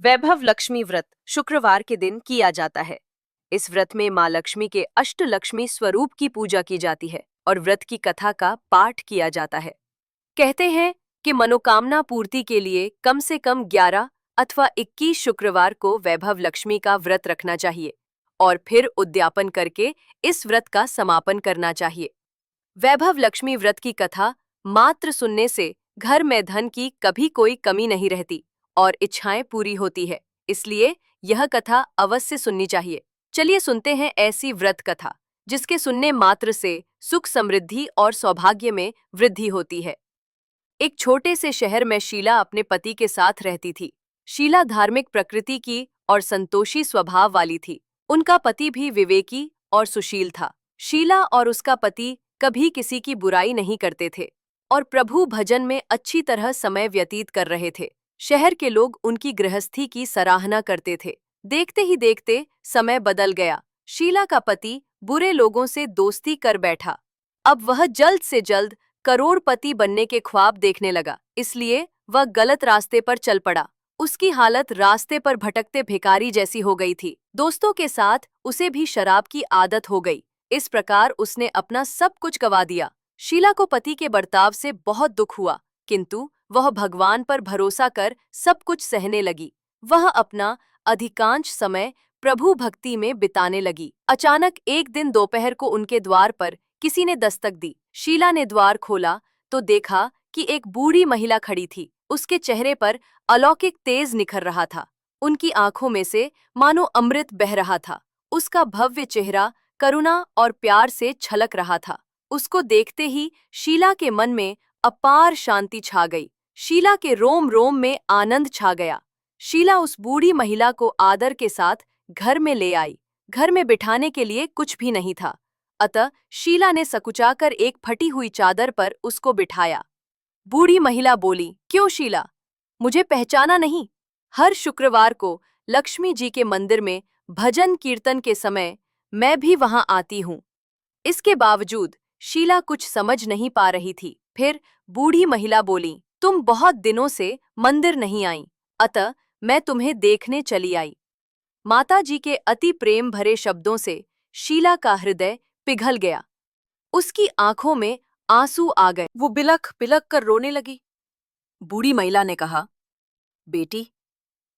वैभव लक्ष्मी व्रत शुक्रवार के दिन किया जाता है। इस व्रत में माँ लक्ष्मी के अष्टलक्ष्मी स्वरूप की पूजा की जाती है और व्रत की कथा का पाठ किया जाता है। कहते हैं कि मनोकामना पूर्ति के लिए कम से कम 11 अथवा 21 शुक्रवार को वैभव लक्ष्मी का व्रत रखना चाहिए और फिर उद्यापन करके इस व्रत का समापन करना चाहिए। वैभव लक्ष्मी व्रत की कथा मात्र सुनने से घर में धन की कभी कोई कमी नहीं रहती और इच्छाएं पूरी होती है। इसलिए यह कथा अवश्य सुननी चाहिए। चलिए सुनते हैं ऐसी व्रत कथा जिसके सुनने मात्र से सुख समृद्धि और सौभाग्य में वृद्धि होती है। एक छोटे से शहर में शीला अपने पति के साथ रहती थी। शीला धार्मिक प्रकृति की और संतोषी स्वभाव वाली थी। उनका पति भी विवेकी और सुशील था। शीला और उसका पति कभी किसी की बुराई नहीं करते थे और प्रभु भजन में अच्छी तरह समय व्यतीत कर रहे थे। शहर के लोग उनकी गृहस्थी की सराहना करते थे। देखते ही देखते समय बदल गया। शीला का पति बुरे लोगों से दोस्ती कर बैठा। अब वह जल्द से जल्द करोड़पति बनने के ख्वाब देखने लगा, इसलिए वह गलत रास्ते पर चल पड़ा। उसकी हालत रास्ते पर भटकते भिखारी जैसी हो गई थी। दोस्तों के साथ उसे भी शराब की आदत हो गई। इस प्रकार उसने अपना सब कुछ गंवा दिया। शीला को पति के बर्ताव से बहुत दुख हुआ, किंतु वह भगवान पर भरोसा कर सब कुछ सहने लगी। वह अपना अधिकांश समय प्रभु भक्ति में बिताने लगी। अचानक एक दिन दोपहर को उनके द्वार पर किसी ने दस्तक दी। शीला ने द्वार खोला तो देखा कि एक बूढ़ी महिला खड़ी थी। उसके चेहरे पर अलौकिक तेज निखर रहा था। उनकी आंखों में से मानो अमृत बह रहा था। उसका भव्य चेहरा करुणा और प्यार से छलक रहा था। उसको देखते ही शीला के मन में अपार शांति छा गई। शीला के रोम रोम में आनंद छा गया। शीला उस बूढ़ी महिला को आदर के साथ घर में ले आई। घर में बिठाने के लिए कुछ भी नहीं था, अतः शीला ने सकुचाकर एक फटी हुई चादर पर उसको बिठाया। बूढ़ी महिला बोली, क्यों शीला, मुझे पहचाना नहीं? हर शुक्रवार को लक्ष्मी जी के मंदिर में भजन कीर्तन के समय मैं भी वहां आती हूँ। इसके बावजूद शीला कुछ समझ नहीं पा रही थी। फिर बूढ़ी महिला बोली, तुम बहुत दिनों से मंदिर नहीं आई, अतः मैं तुम्हें देखने चली आई। माता जी के अति प्रेम भरे शब्दों से शीला का हृदय पिघल गया। उसकी आंखों में आंसू आ गए। वो बिलख बिलख कर रोने लगी। बूढ़ी महिला ने कहा, बेटी,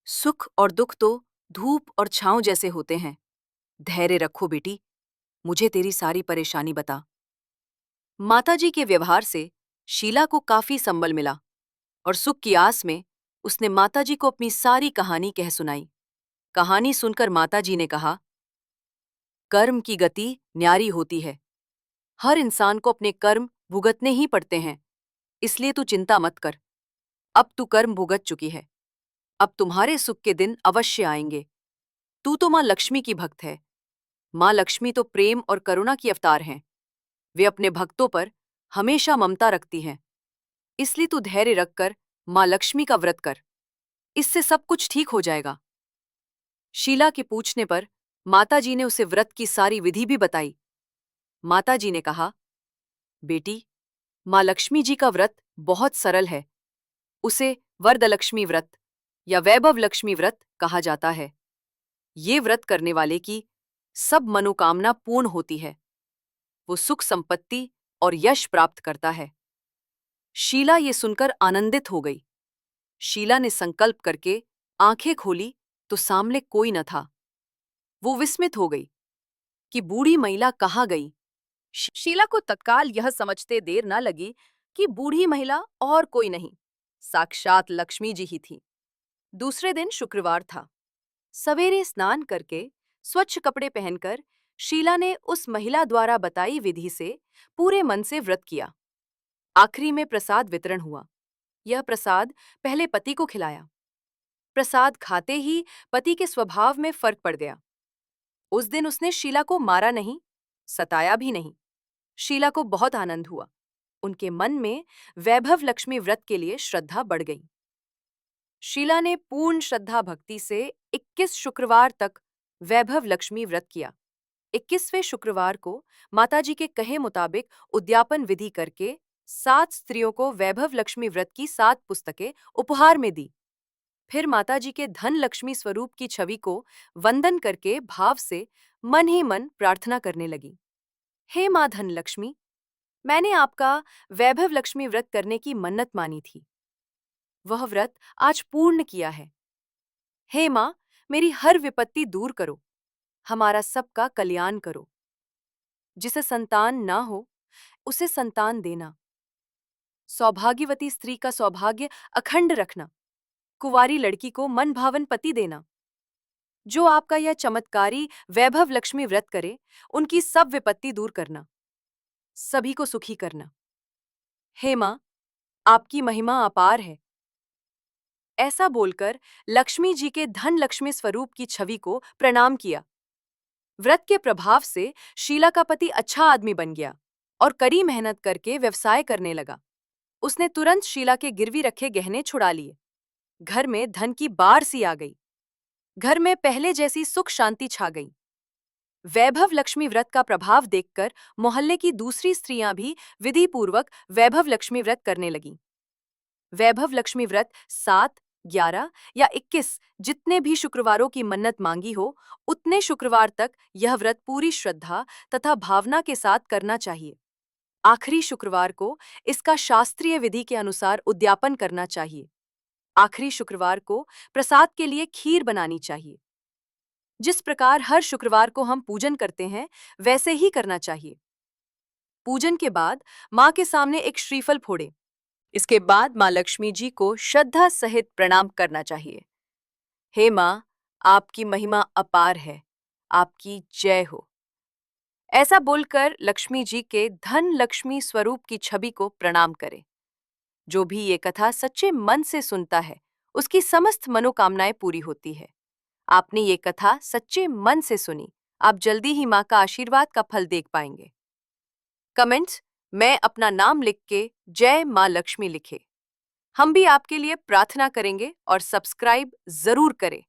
सुख और दुख तो धूप और छांव जैसे होते हैं। धैर्य रखो बेटी, मुझे तेरी सारी परेशानी बता। माताजी के व्यवहार से शीला को काफी संबल मिला और सुख की आस में उसने माताजी को अपनी सारी कहानी कह सुनाई। कहानी सुनकर माताजी ने कहा, कर्म की गति न्यारी होती है। हर इंसान को अपने कर्म भुगतने ही पड़ते हैं, इसलिए तू चिंता मत कर। अब तू कर्म भुगत चुकी है, अब तुम्हारे सुख के दिन अवश्य आएंगे। तू तो माँ लक्ष्मी की भक्त है। माँ लक्ष्मी तो प्रेम और करुणा की अवतार हैं। वे अपने भक्तों पर हमेशा ममता रखती हैं। इसलिए तू धैर्य रखकर माँ लक्ष्मी का व्रत कर, इससे सब कुछ ठीक हो जाएगा। शीला के पूछने पर माताजी ने उसे व्रत की सारी विधि भी बताई। माताजी ने कहा, बेटी, माँ लक्ष्मी जी का व्रत बहुत सरल है। उसे वरदलक्ष्मी व्रत या वैभव लक्ष्मी व्रत कहा जाता है। ये व्रत करने वाले की सब मनोकामना पूर्ण होती है। वो सुख संपत्ति और यश प्राप्त करता है। शीला ये सुनकर आनंदित हो गई। शीला ने संकल्प करके आंखें खोली तो सामने कोई न था। वो विस्मित हो गई कि बूढ़ी महिला कहाँ गई। शीला को तत्काल यह समझते देर न लगी कि बूढ़ी महिला और कोई नहीं, साक्षात लक्ष्मी जी ही थी। दूसरे दिन शुक्रवार था। सवेरे स्नान करके स्वच्छ कपड़े पहनकर शीला ने उस महिला द्वारा बताई विधि से पूरे मन से व्रत किया। आखिरी में प्रसाद वितरण हुआ। यह प्रसाद पहले पति को खिलाया। प्रसाद खाते ही पति के स्वभाव में फर्क पड़ गया। उस दिन उसने शीला को मारा नहीं, सताया भी नहीं। शीला को बहुत आनंद हुआ। उनके मन में वैभव लक्ष्मी व्रत के लिए श्रद्धा बढ़ गई। शीला ने पूर्ण श्रद्धा भक्ति से 21 शुक्रवार तक वैभव लक्ष्मी व्रत किया। 21वें शुक्रवार को माताजी के कहे मुताबिक उद्यापन विधि करके 7 स्त्रियों को वैभव लक्ष्मी व्रत की 7 पुस्तकें उपहार में दी। फिर माताजी के धन लक्ष्मी स्वरूप की छवि को वंदन करके भाव से मन ही मन प्रार्थना करने लगी। हे माँ धन लक्ष्मी, मैंने आपका वैभव लक्ष्मी व्रत करने की मन्नत मानी थी। वह व्रत आज पूर्ण किया है। हे माँ, मेरी हर विपत्ति दूर करो, हमारा सबका कल्याण करो। जिसे संतान ना हो, उसे संतान देना। सौभाग्यवती स्त्री का सौभाग्य अखंड रखना। कुंवारी लड़की को मन भावन पति देना। जो आपका यह चमत्कारी वैभव लक्ष्मी व्रत करे, उनकी सब विपत्ति दूर करना, सभी को सुखी करना। हे माँ, आपकी महिमा अपार है। ऐसा बोलकर लक्ष्मी जी के धन लक्ष्मी स्वरूप की छवि को प्रणाम किया। व्रत के प्रभाव से शीला का पति अच्छा आदमी बन गया और कड़ी मेहनत करके व्यवसाय करने लगा। उसने तुरंत शीला के गिरवी रखे गहने छुड़ा लिए। घर में धन की बाढ़ सी आ गई। घर में पहले जैसी सुख शांति छा गई। वैभव लक्ष्मी व्रत का प्रभाव देखकर मोहल्ले की दूसरी स्त्रियां भी विधि पूर्वक वैभव लक्ष्मी व्रत करने लगीं। वैभव लक्ष्मी व्रत 7, 11 या 21 जितने भी शुक्रवारों की मन्नत मांगी हो, उतने शुक्रवार तक यह व्रत पूरी श्रद्धा तथा भावना के साथ करना चाहिए। आखिरी शुक्रवार को इसका शास्त्रीय विधि के अनुसार उद्यापन करना चाहिए। आखिरी शुक्रवार को प्रसाद के लिए खीर बनानी चाहिए। जिस प्रकार हर शुक्रवार को हम पूजन करते हैं, वैसे ही करना चाहिए। पूजन के बाद माँ के सामने एक श्रीफल फोड़े। इसके बाद माँ लक्ष्मी जी को श्रद्धा सहित प्रणाम करना चाहिए। हे माँ, आपकी महिमा अपार है, आपकी जय हो। ऐसा बोलकर लक्ष्मी जी के धन लक्ष्मी स्वरूप की छवि को प्रणाम करें। जो भी ये कथा सच्चे मन से सुनता है, उसकी समस्त मनोकामनाएं पूरी होती है। आपने ये कथा सच्चे मन से सुनी, आप जल्दी ही माँ का आशीर्वाद का फल देख पाएंगे। कमेंट्स में अपना नाम लिख के जय माँ लक्ष्मी लिखे। हम भी आपके लिए प्रार्थना करेंगे और सब्सक्राइब जरूर करें।